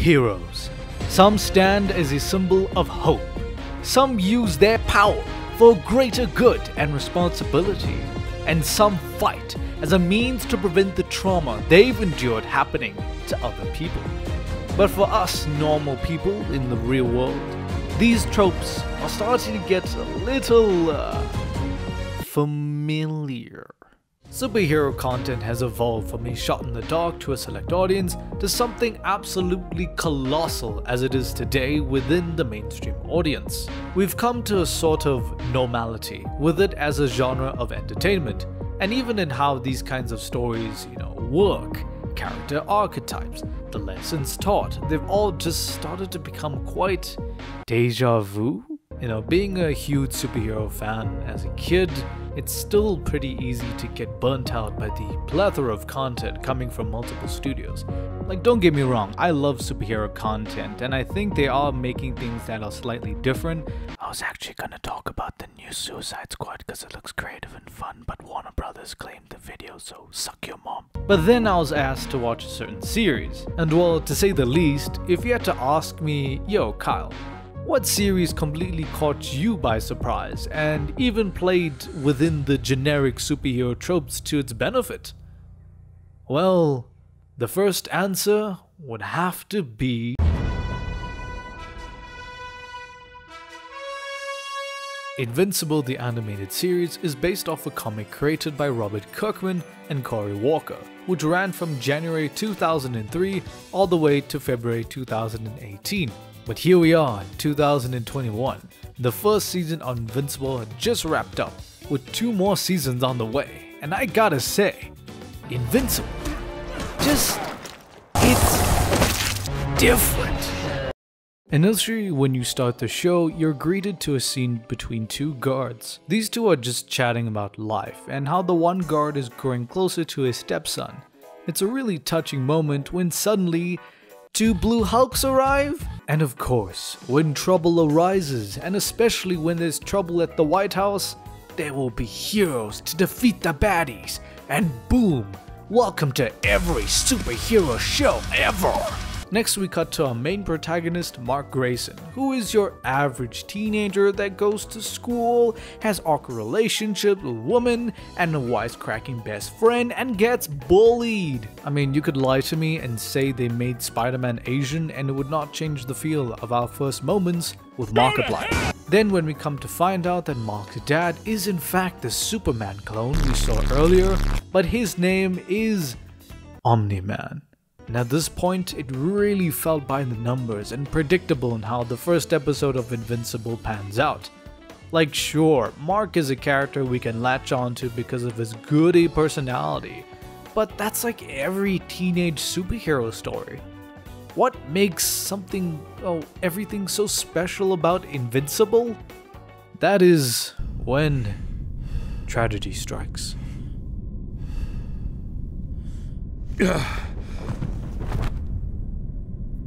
Heroes. Some stand as a symbol of hope. Some use their power for greater good and responsibility. And some fight as a means to prevent the trauma they've endured happening to other people. But for us normal people in the real world, these tropes are starting to get a little familiar. Superhero content has evolved from a shot in the dark to a select audience to something absolutely colossal as it is today within the mainstream audience. We've come to a sort of normality with it as a genre of entertainment, and even in how these kinds of stories, work. Character archetypes, the lessons taught, they've all just started to become quite deja vu. Being a huge superhero fan as a kid, it's still pretty easy to get burnt out by the plethora of content coming from multiple studios. Like, don't get me wrong, I love superhero content, and I think they are making things that are slightly different. I was actually gonna talk about the new Suicide Squad because it looks creative and fun, but Warner Brothers claimed the video, so suck your mom. But then I was asked to watch a certain series, and well, to say the least, if you had to ask me, yo Kyle, what series completely caught you by surprise and even played within the generic superhero tropes to its benefit? Well, the first answer would have to be Invincible, the animated series, is based off a comic created by Robert Kirkman and Cory Walker, which ran from January 2003 all the way to February 2018. But here we are in 2021. The first season of Invincible had just wrapped up, with 2 more seasons on the way, and I gotta say, Invincible, it's different. Initially, when you start the show, you're greeted to a scene between 2 guards. These 2 are just chatting about life and how the one guard is growing closer to his stepson. It's a really touching moment when suddenly 2 Blue Hulks arrive? And of course, when trouble arises, and especially when there's trouble at the White House, there will be heroes to defeat the baddies. And boom, welcome to every superhero show ever! Next we cut to our main protagonist, Mark Grayson, who is your average teenager that goes to school, has awkward relationships with women, and a wisecracking best friend, and gets bullied. I mean, you could lie to me and say they made Spider-Man Asian and it would not change the feel of our first moments with Markiplier. Then when we come to find out that Mark's dad is in fact the Superman clone we saw earlier, but his name is Omni-Man. And at this point, it really felt by the numbers and predictable in how the first episode of Invincible pans out. Like sure, Mark is a character we can latch onto because of his goody personality, but that's like every teenage superhero story. What makes everything so special about Invincible? That is when tragedy strikes.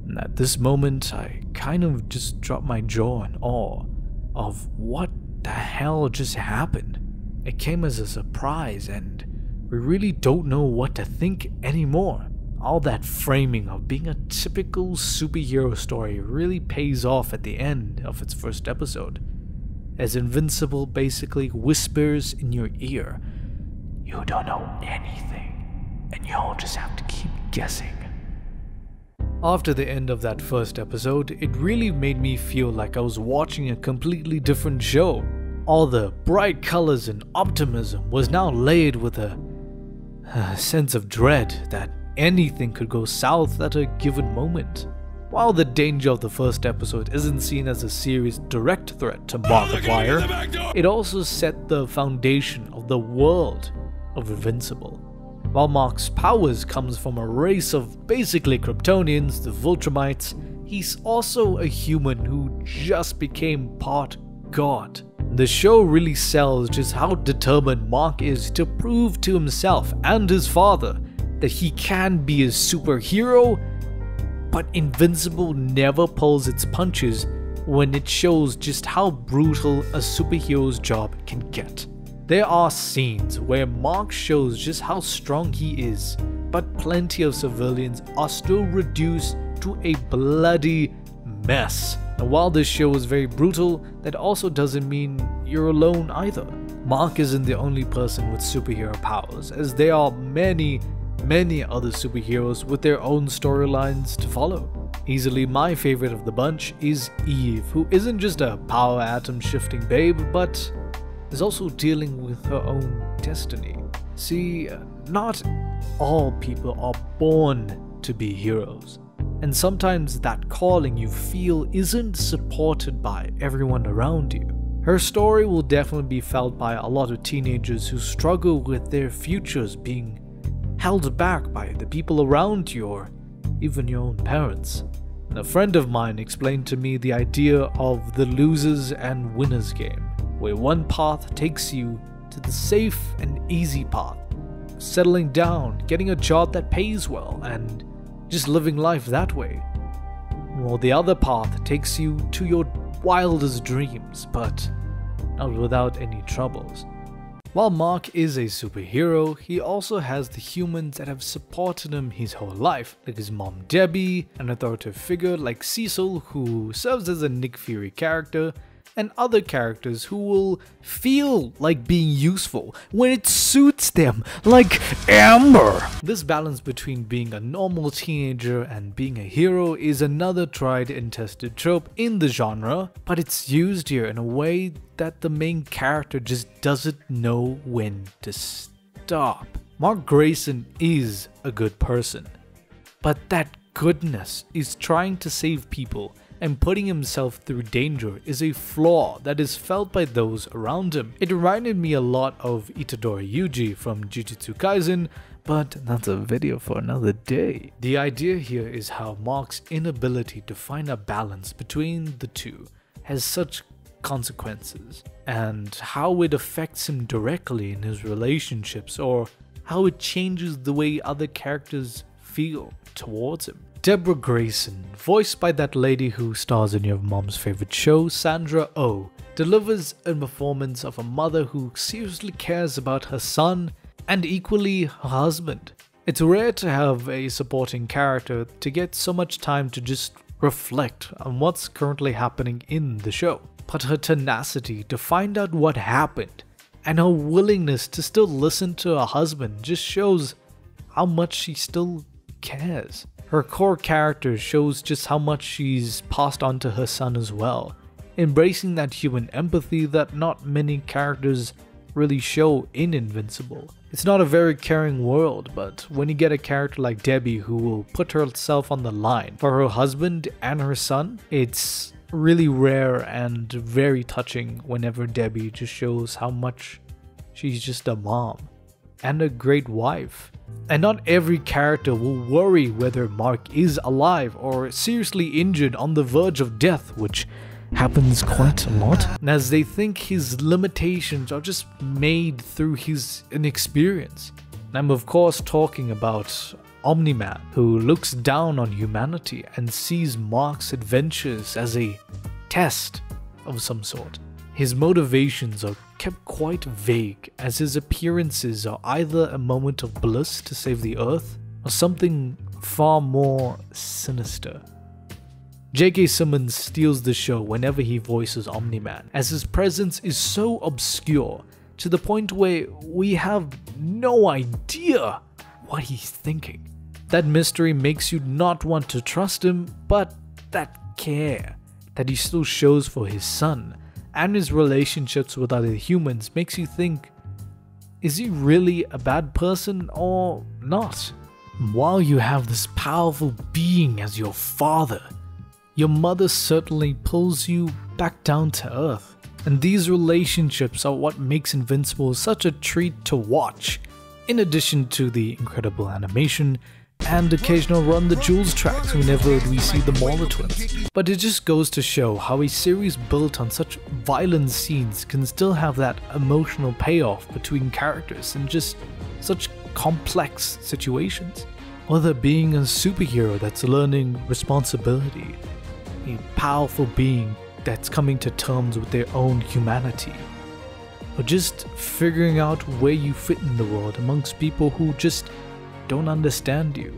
And at this moment, I kind of just dropped my jaw in awe of what the hell just happened. It came as a surprise and we really don't know what to think anymore. All that framing of being a typical superhero story really pays off at the end of its first episode, as Invincible basically whispers in your ear, you don't know anything, and you'll just have to keep guessing. After the end of that first episode, it really made me feel like I was watching a completely different show. All the bright colors and optimism was now laid with a sense of dread that anything could go south at a given moment. While the danger of the first episode isn't seen as a serious direct threat to Markiplier, it also set the foundation of the world of Invincible. While Mark's powers comes from a race of basically Kryptonians, the Viltrumites, he's also a human who just became part God. The show really sells just how determined Mark is to prove to himself and his father that he can be a superhero, but Invincible never pulls its punches when it shows just how brutal a superhero's job can get. There are scenes where Mark shows just how strong he is, but plenty of civilians are still reduced to a bloody mess. Now, while this show is very brutal, that also doesn't mean you're alone either. Mark isn't the only person with superhero powers, as there are many other superheroes with their own storylines to follow. Easily my favorite of the bunch is Eve, who isn't just a power atom shifting babe, but is also dealing with her own destiny. See, not all people are born to be heroes, and sometimes that calling you feel isn't supported by everyone around you. Her story will definitely be felt by a lot of teenagers who struggle with their futures being held back by the people around you or even your own parents. And a friend of mine explained to me the idea of the losers and winners game, where one path takes you to the safe and easy path, settling down, getting a job that pays well, and just living life that way. While the other path takes you to your wildest dreams, but not without any troubles. While Mark is a superhero, he also has the humans that have supported him his whole life, like his mom Debbie, an authoritative figure like Cecil, who serves as a Nick Fury character, and other characters who will feel like being useful when it suits them, like Amber. This balance between being a normal teenager and being a hero is another tried and tested trope in the genre, but it's used here in a way that the main character just doesn't know when to stop. Mark Grayson is a good person, but that goodness is trying to save people, and putting himself through danger is a flaw that is felt by those around him. It reminded me a lot of Itadori Yuji from Jujutsu Kaisen, but that's a video for another day. The idea here is how Mark's inability to find a balance between the two has such consequences, and how it affects him directly in his relationships, or how it changes the way other characters feel towards him. Deborah Grayson, voiced by that lady who stars in your mom's favorite show, Sandra Oh, delivers a performance of a mother who seriously cares about her son and equally her husband. It's rare to have a supporting character to get so much time to just reflect on what's currently happening in the show, but her tenacity to find out what happened and her willingness to still listen to her husband just shows how much she still cares. Her core character shows just how much she's passed on to her son as well, embracing that human empathy that not many characters really show in Invincible. It's not a very caring world, but when you get a character like Debbie who will put herself on the line for her husband and her son, it's really rare and very touching whenever Debbie just shows how much she's just a mom and a great wife. And not every character will worry whether Mark is alive or seriously injured on the verge of death, which happens quite a lot, as they think his limitations are just made through his inexperience. And I'm of course talking about Omni-Man, who looks down on humanity and sees Mark's adventures as a test of some sort. His motivations are kept quite vague, as his appearances are either a moment of bliss to save the Earth or something far more sinister. J.K. Simmons steals the show whenever he voices Omni-Man, as his presence is so obscure to the point where we have no idea what he's thinking. That mystery makes you not want to trust him, but that care that he still shows for his son and his relationships with other humans makes you think, is he really a bad person or not? While you have this powerful being as your father, your mother certainly pulls you back down to earth. And these relationships are what makes Invincible such a treat to watch, in addition to the incredible animation and occasional Run the Jewels tracks whenever we see the Mauler twins. But it just goes to show how a series built on such violent scenes can still have that emotional payoff between characters in just such complex situations. Whether being a superhero that's learning responsibility, a powerful being that's coming to terms with their own humanity, or just figuring out where you fit in the world amongst people who just don't understand you.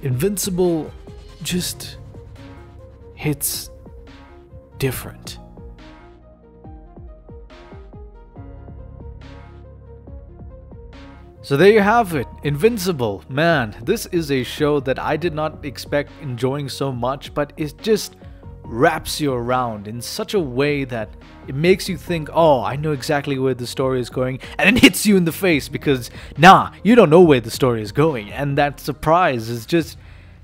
Invincible just hits different. So there you have it, Invincible. Man, this is a show that I did not expect enjoying so much, but it just wraps you around in such a way that it makes you think, oh, I know exactly where the story is going, and then hits you in the face because, nah, you don't know where the story is going, and that surprise is just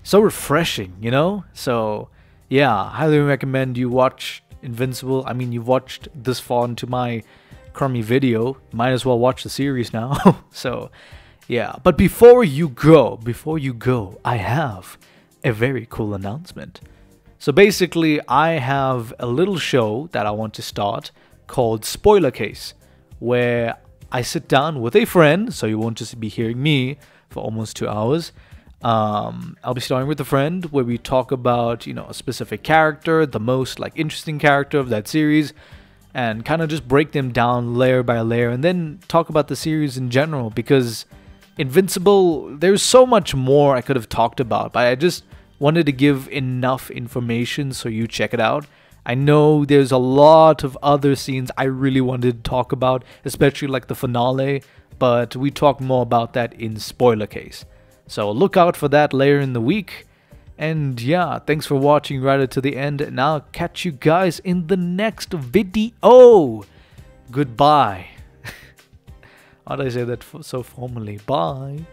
so refreshing, you know? So, yeah, I highly recommend you watch Invincible. I mean, you've watched this far into my crummy video, might as well watch the series now. So, yeah, but before you go, I have a very cool announcement. So basically, I have a little show that I want to start called Spoiler Case, where I sit down with a friend, so you won't just be hearing me for almost 2 hours. I'll be starting with a friend where we talk about, you know, a specific character, the most like interesting character of that series, and kind of just break them down layer by layer, and then talk about the series in general, because Invincible, there's so much more I could have talked about, but I just wanted to give enough information so you check it out. I know there's a lot of other scenes I really wanted to talk about, especially like the finale, but we talk more about that in Spoiler Case. So look out for that later in the week. And yeah, thanks for watching right up to the end, and I'll catch you guys in the next video. Goodbye. How did I say that so formally? Bye.